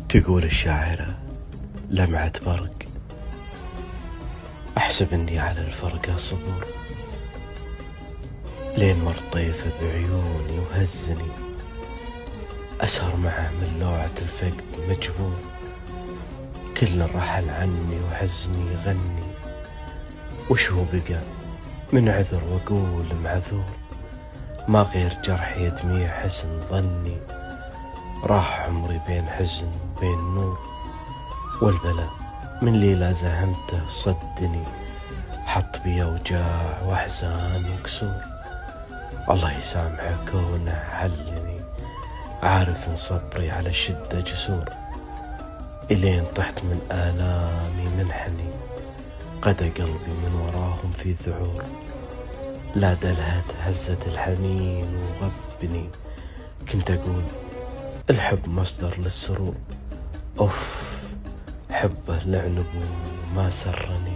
تقول الشاعرة لمعة برق، أحسب إني على الفرقة صبور، لين مر طيفه بعيوني وهزني، أسهر معه من لوعة الفقد مجبور. كل رحل عني وحزني يغني، وش هو بقى من عذر وأقول معذور، ما غير جرح يدمي حسن ظني. راح عمري بين حزن وبين نور، والبلاء من ليلة زهمته صدني، حط بي أوجاع وأحزان وكسور. الله يسامحه كونه علني، عارف إن صبري على الشدة جسور. إلين طحت من آلامي منحني، قدى قلبي من وراهم في ذعور. لا دلهت هزة الحنين وغبني، كنت أقول الحب مصدر للسرور. أوف، حبه لعنب ما سرني.